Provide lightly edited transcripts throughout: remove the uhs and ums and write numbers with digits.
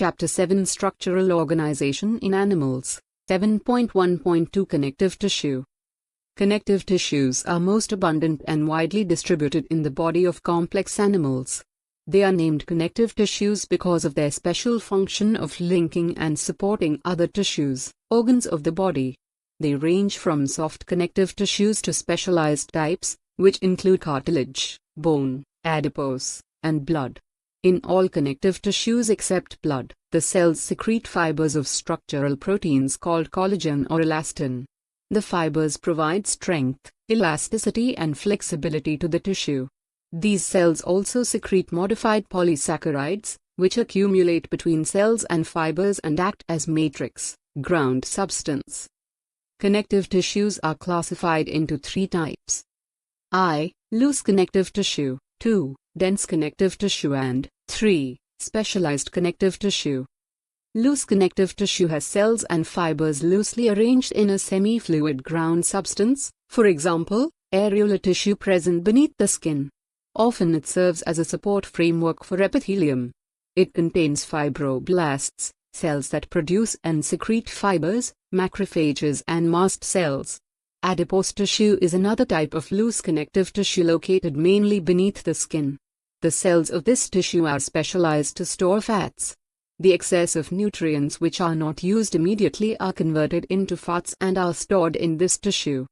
Chapter 7 Structural Organization in Animals. 7.1.2 Connective Tissue. Connective tissues are most abundant and widely distributed in the body of complex animals. They are named connective tissues because of their special function of linking and supporting other tissues, organs of the body. They range from soft connective tissues to specialized types, which include cartilage, bone, adipose, and blood. In all connective tissues except blood, the cells secrete fibers of structural proteins called collagen or elastin. The fibers provide strength, elasticity and flexibility to the tissue. These cells also secrete modified polysaccharides, which accumulate between cells and fibers and act as matrix, ground substance. Connective tissues are classified into three types. I. Loose connective tissue. 2. Dense connective tissue and 3. Specialized connective tissue. Loose connective tissue has cells and fibers loosely arranged in a semi-fluid ground substance, for example, areolar tissue present beneath the skin. Often it serves as a support framework for epithelium. It contains fibroblasts, cells that produce and secrete fibers, macrophages and mast cells. Adipose tissue is another type of loose connective tissue located mainly beneath the skin. The cells of this tissue are specialized to store fats. The excess of nutrients which are not used immediately are converted into fats and are stored in this tissue.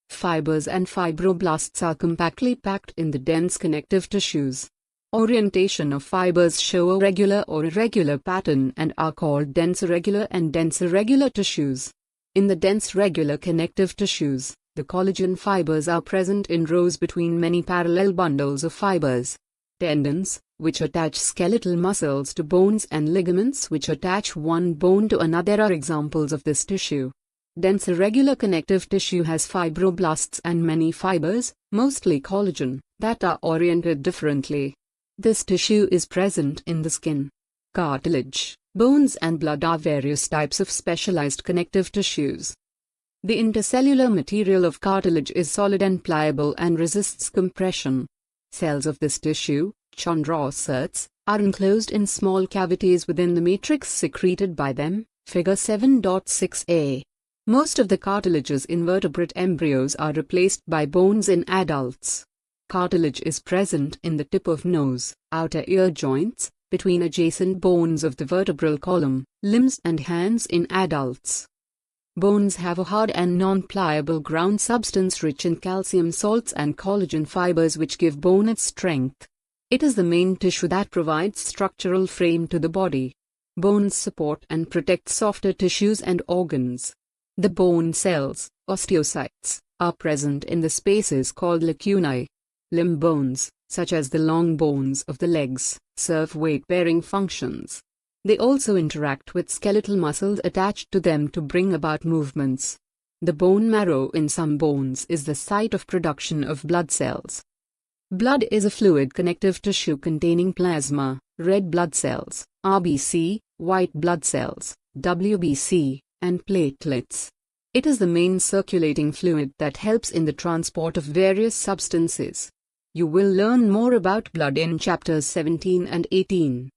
Fibers and fibroblasts are compactly packed in the dense connective tissues. Orientation of fibers show a regular or irregular pattern and are called dense irregular and dense irregular tissues. In the dense regular connective tissues, the collagen fibers are present in rows between many parallel bundles of fibers. Tendons, which attach skeletal muscles to bones and ligaments which attach one bone to another are examples of this tissue. Dense irregular connective tissue has fibroblasts and many fibers, mostly collagen, that are oriented differently. This tissue is present in the skin. Cartilage, bones and blood are various types of specialized connective tissues. The intercellular material of cartilage is solid and pliable and resists compression. Cells of this tissue, chondrocytes, are enclosed in small cavities within the matrix secreted by them, figure 7.6a. Most of the cartilages in vertebrate embryos are replaced by bones in adults. Cartilage is present in the tip of nose, outer ear joints, between adjacent bones of the vertebral column, limbs and hands in adults. Bones have a hard and non-pliable ground substance rich in calcium salts and collagen fibers which give bone its strength. It is the main tissue that provides structural frame to the body. Bones support and protect softer tissues and organs. The bone cells, osteocytes, are present in the spaces called lacunae. Limb bones, such as the long bones of the legs, serve weight-bearing functions. They also interact with skeletal muscles attached to them to bring about movements. The bone marrow in some bones is the site of production of blood cells. Blood is a fluid connective tissue containing plasma, red blood cells, RBC, white blood cells, WBC, and platelets. It is the main circulating fluid that helps in the transport of various substances. You will learn more about blood in chapters 17 and 18.